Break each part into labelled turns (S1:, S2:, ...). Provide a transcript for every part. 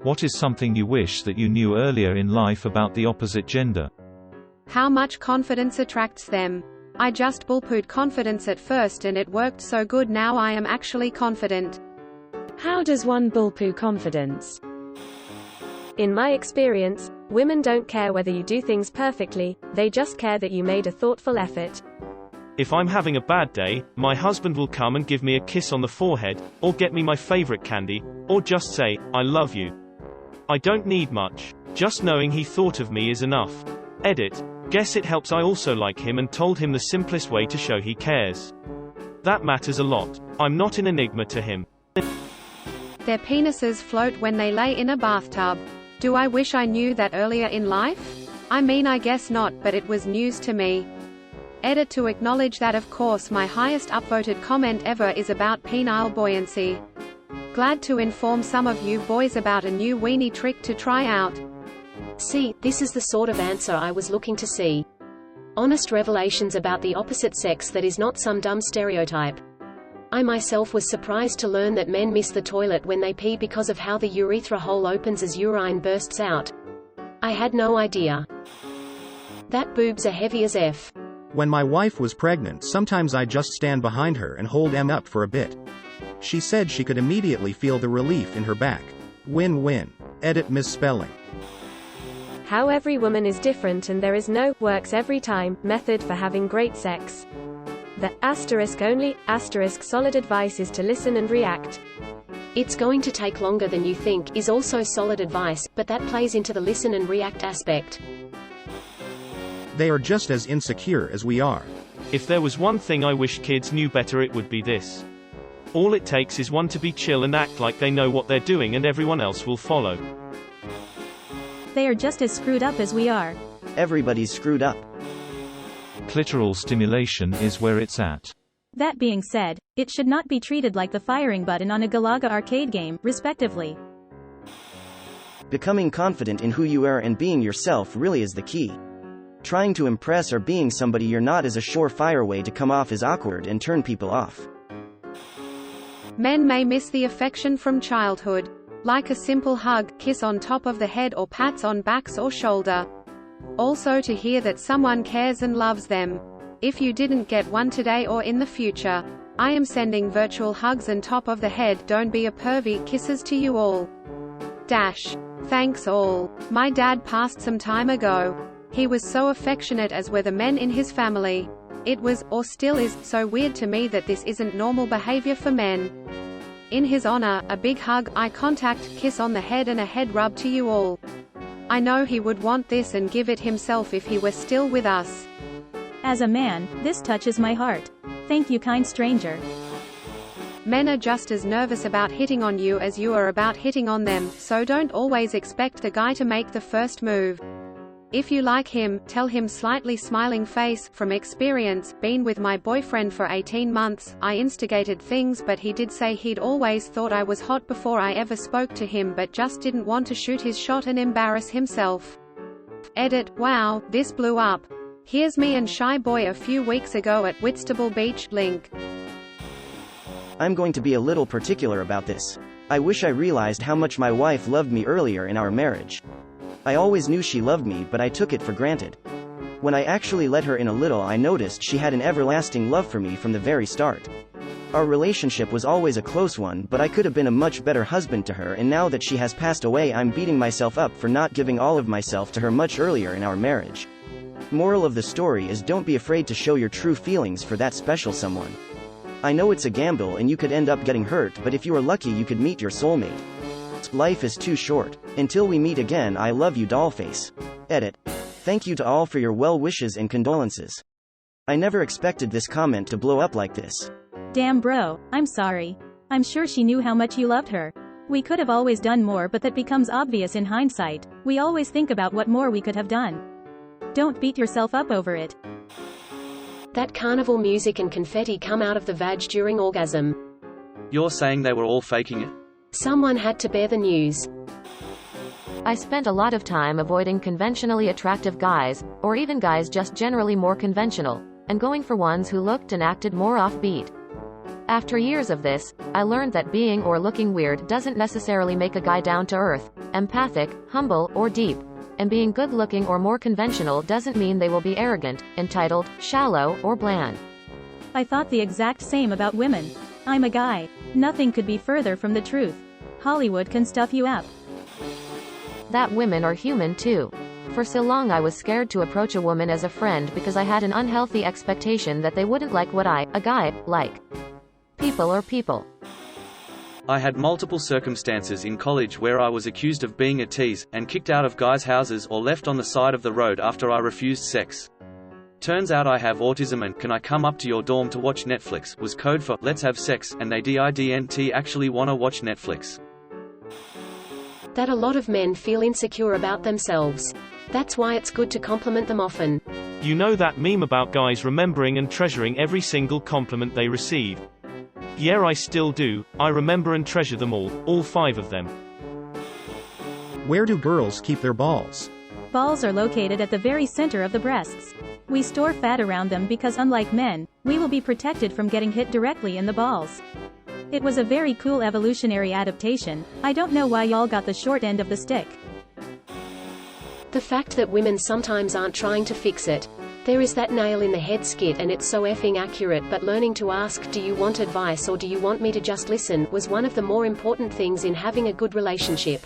S1: What is something you wish that you knew earlier in life about the opposite gender?
S2: How much confidence attracts them. I just bullpooed confidence at first and it worked so good, now I am actually confident.
S3: How does one bullpoo confidence? In my experience, women don't care whether you do things perfectly, they just care that you made a thoughtful effort.
S4: If I'm having a bad day, my husband will come and give me a kiss on the forehead, or get me my favorite candy, or just say, "I love you." I don't need much. Just knowing he thought of me is enough. Edit. Guess it helps I also like him and told him the simplest way to show he cares. That matters a lot. I'm not an enigma to him.
S2: Their penises float when they lay in a bathtub. Do I wish I knew that earlier in life? I mean, I guess not, but it was news to me. Edit. To acknowledge that of course my highest upvoted comment ever is about penile buoyancy. Glad to inform some of you boys about a new weenie trick to try out.
S5: See, this is the sort of answer I was looking to see. Honest revelations about the opposite sex that is not some dumb stereotype. I myself was surprised to learn that men miss the toilet when they pee because of how the urethra hole opens as urine bursts out. I had no idea. That boobs are heavy as F.
S6: When my wife was pregnant, sometimes I just stand behind her and hold em up for a bit. She said she could immediately feel the relief in her back. Win-win. Edit misspelling.
S3: How every woman is different and there is no works every time method for having great sex. The only solid advice is to listen and react.
S5: It's going to take longer than you think is also solid advice, but that plays into the listen and react aspect.
S6: They are just as insecure as we are.
S4: If there was one thing I wish kids knew better, it would be this. All it takes is one to be chill and act like they know what they're doing and everyone else will follow.
S7: They are just as screwed up as we are.
S8: Everybody's screwed up.
S1: Clitoral stimulation is where it's at.
S7: That being said, it should not be treated like the firing button on a Galaga arcade game, respectively.
S8: Becoming confident in who you are and being yourself really is the key. Trying to impress or being somebody you're not is a surefire way to come off as awkward and turn people off.
S2: Men may miss the affection from childhood. Like a simple hug, kiss on top of the head or pats on backs or shoulder. Also to hear that someone cares and loves them. If you didn't get one today or in the future, I am sending virtual hugs and top of the head, don't be a pervy, kisses to you all. Thanks all. My dad passed some time ago. He was so affectionate, as were the men in his family. It was, or still is, so weird to me that this isn't normal behavior for men. In his honor, a big hug, eye contact, kiss on the head and a head rub to you all. I know he would want this and give it himself if he were still with us.
S7: As a man, this touches my heart. Thank you, kind stranger.
S2: Men are just as nervous about hitting on you as you are about hitting on them, so don't always expect the guy to make the first move. If you like him, tell him, slightly smiling face. From experience, been with my boyfriend for 18 months, I instigated things, but he did say he'd always thought I was hot before I ever spoke to him, but just didn't want to shoot his shot and embarrass himself. Edit. Wow, this blew up. Here's me and Shy Boy a few weeks ago at Whitstable Beach. Link.
S8: I'm going to be a little particular about this. I wish I realized how much my wife loved me earlier in our marriage. I always knew she loved me, but I took it for granted. When I actually let her in a little, I noticed she had an everlasting love for me from the very start. Our relationship was always a close one, but I could have been a much better husband to her, and now that she has passed away, I'm beating myself up for not giving all of myself to her much earlier in our marriage. Moral of the story is, don't be afraid to show your true feelings for that special someone. I know it's a gamble and you could end up getting hurt, but if you are lucky you could meet your soulmate. Life is too short. Until we meet again, I love you, dollface. Edit. Thank you to all for your well wishes and condolences. I never expected this comment to blow up like this.
S7: Damn bro, I'm sorry. I'm sure she knew how much you loved her. We could have always done more, but that becomes obvious in hindsight. We always think about what more we could have done. Don't beat yourself up over it.
S5: That carnival music and confetti come out of the vag during orgasm.
S9: You're saying they were all faking it?
S5: Someone had to bear the news.
S10: I spent a lot of time avoiding conventionally attractive guys, or even guys just generally more conventional, and going for ones who looked and acted more offbeat. After years of this, I learned that being or looking weird doesn't necessarily make a guy down to earth. empathic, humble, or deep. And being good-looking or more conventional doesn't mean they will be arrogant, entitled, shallow, or bland.
S7: I thought the exact same about women. I'm a guy. Nothing could be further from the truth. Hollywood can stuff you up.
S10: That women are human too. For so long I was scared to approach a woman as a friend because I had an unhealthy expectation that they wouldn't like what I, a guy, like. People are people.
S9: I had multiple circumstances in college where I was accused of being a tease, and kicked out of guys' houses or left on the side of the road after I refused sex. Turns out I have autism and "can I come up to your dorm to watch Netflix" was code for "let's have sex," and they didn't actually wanna watch Netflix.
S5: That a lot of men feel insecure about themselves. That's why it's good to compliment them often.
S4: You know that meme about guys remembering and treasuring every single compliment they receive? Yeah, I still do. I remember and treasure them all 5 of them.
S6: Where do girls keep their balls?
S7: Balls are located at the very center of the breasts. We store fat around them because unlike men, we will be protected from getting hit directly in the balls. It was a very cool evolutionary adaptation. I don't know why y'all got the short end of the stick.
S5: The fact that women sometimes aren't trying to fix it. There is that nail in the head skit and it's so effing accurate, but learning to ask, do you want advice or do you want me to just listen, was one of the more important things in having a good relationship.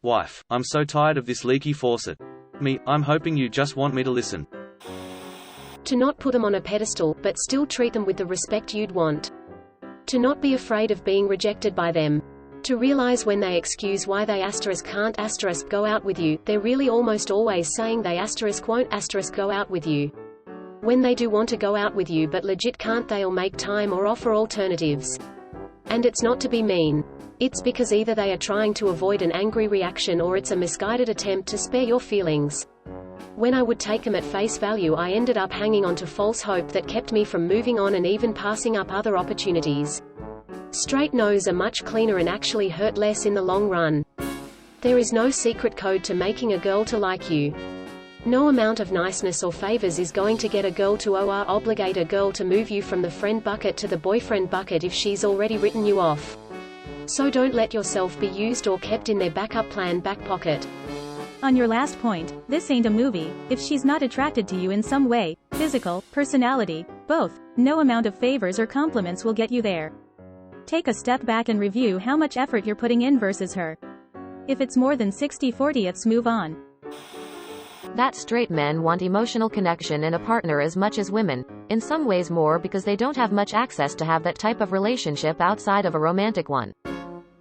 S9: Wife, I'm so tired of this leaky faucet. Me, I'm hoping you just want me to listen.
S5: To not put them on a pedestal, but still treat them with the respect you'd want. To not be afraid of being rejected by them. To realize when they excuse why they can't go out with you, they're really almost always saying they won't go out with you. When they do want to go out with you but legit can't, they'll make time or offer alternatives. And it's not to be mean. It's because either they are trying to avoid an angry reaction or it's a misguided attempt to spare your feelings. When I would take them at face value, I ended up hanging on to false hope that kept me from moving on and even passing up other opportunities. Straight no's are much cleaner and actually hurt less in the long run. There is no secret code to making a girl to like you. No amount of niceness or favors is going to get a girl to obligate a girl to move you from the friend bucket to the boyfriend bucket if she's already written you off. So don't let yourself be used or kept in their backup plan back pocket.
S7: On your last point, this ain't a movie. If she's not attracted to you in some way, physical, personality, both, no amount of favors or compliments will get you there. Take a step back and review how much effort you're putting in versus her. If it's more than 60-40, it's move on.
S10: That straight men want emotional connection in a partner as much as women, in some ways more because they don't have much access to have that type of relationship outside of a romantic one.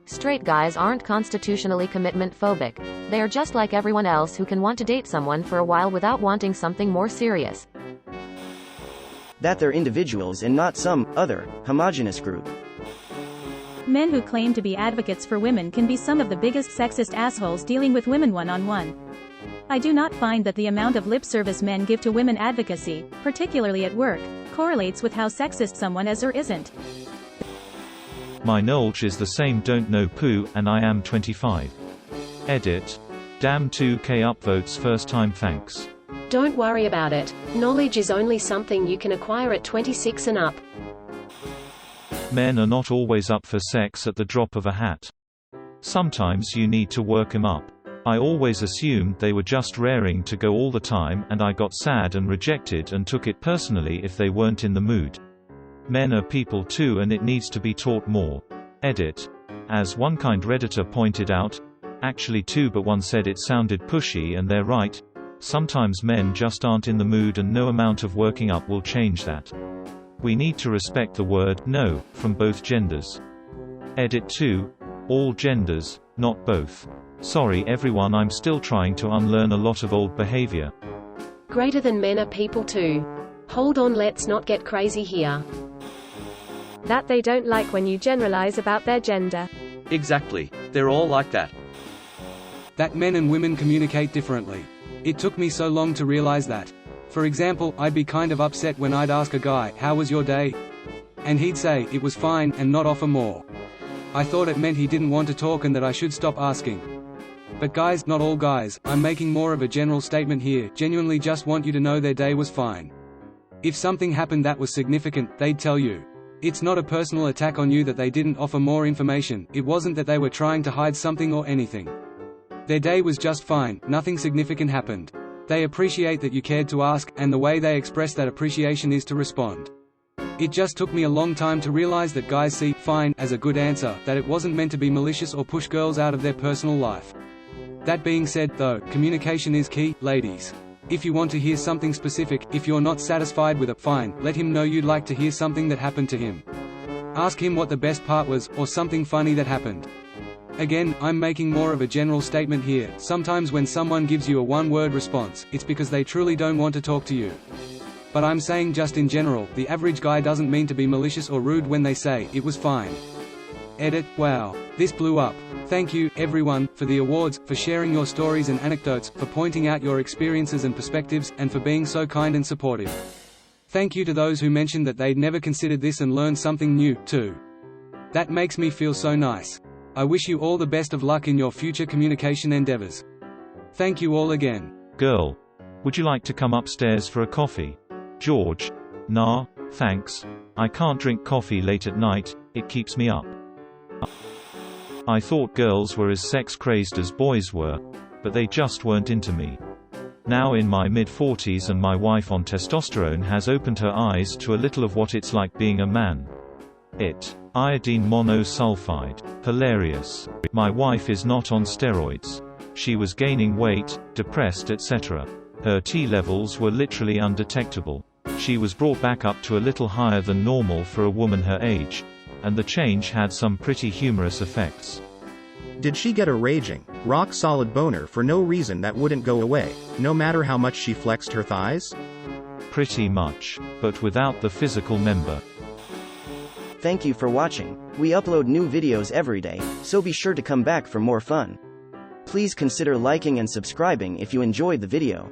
S10: Straight guys aren't constitutionally commitment phobic. They are just like everyone else who can want to date someone for a while without wanting something more serious.
S8: That they're individuals and not some other homogeneous group.
S7: Men who claim to be advocates for women can be some of the biggest sexist assholes dealing with women one-on-one. I do not find that the amount of lip service men give to women advocacy, particularly at work, correlates with how sexist someone is or isn't.
S1: My knowledge is the same, don't know poo, and I am 25. Edit. Damn 2K upvotes first time, thanks.
S5: Don't worry about it. Knowledge is only something you can acquire at 26 and up.
S1: Men are not always up for sex at the drop of a hat. Sometimes you need to work 'em up. I always assumed they were just raring to go all the time, and I got sad and rejected and took it personally if they weren't in the mood. Men are people too, and it needs to be taught more. Edit. As one kind Redditor pointed out, actually two, but one said it sounded pushy, and they're right. Sometimes men just aren't in the mood, and no amount of working up will change that. We need to respect the word no from both genders. Edit 2. All genders, not both. Sorry everyone, I'm still trying to unlearn a lot of old behavior.
S5: Greater than men are people too. Hold on, let's not get crazy here.
S3: That they don't like when you generalize about their gender.
S9: Exactly. They're all like that.
S11: That men and women communicate differently. It took me so long to realize that. For example, I'd be kind of upset when I'd ask a guy, "How was your day?" And he'd say, "It was fine," and not offer more. I thought it meant he didn't want to talk and that I should stop asking. But guys, not all guys, I'm making more of a general statement here, genuinely just want you to know their day was fine. If something happened that was significant, they'd tell you. It's not a personal attack on you that they didn't offer more information, it wasn't that they were trying to hide something or anything. Their day was just fine, nothing significant happened. They appreciate that you cared to ask, and the way they express that appreciation is to respond. It just took me a long time to realize that guys see "fine" as a good answer, that it wasn't meant to be malicious or push girls out of their personal life. That being said, though, communication is key, ladies. If you want to hear something specific, if you're not satisfied with a "fine," let him know you'd like to hear something that happened to him. Ask him what the best part was, or something funny that happened. Again, I'm making more of a general statement here. Sometimes when someone gives you a one-word response, it's because they truly don't want to talk to you. But I'm saying just in general, the average guy doesn't mean to be malicious or rude when they say, "It was fine." Edit. Wow. This blew up. Thank you, everyone, for the awards, for sharing your stories and anecdotes, for pointing out your experiences and perspectives, and for being so kind and supportive. Thank you to those who mentioned that they'd never considered this and learned something new, too. That makes me feel so nice. I wish you all the best of luck in your future communication endeavors. Thank you all again.
S1: Girl. Would you like to come upstairs for a coffee? George. Nah, thanks. I can't drink coffee late at night, it keeps me up. I thought girls were as sex-crazed as boys were, but they just weren't into me. Now in my mid-40s and my wife on testosterone has opened her eyes to a little of what it's like being a man. Iodine monosulfide. Hilarious. My wife is not on steroids. She was gaining weight, depressed, etc. Her T levels were literally undetectable. She was brought back up to a little higher than normal for a woman her age. And the change had some pretty humorous effects.
S6: Did she get a raging, rock-solid boner for no reason that wouldn't go away, no matter how much she flexed her thighs?
S1: Pretty much. But without the physical member.
S8: Thank you for watching. We upload new videos every day, so be sure to come back for more fun. Please consider liking and subscribing if you enjoyed the video.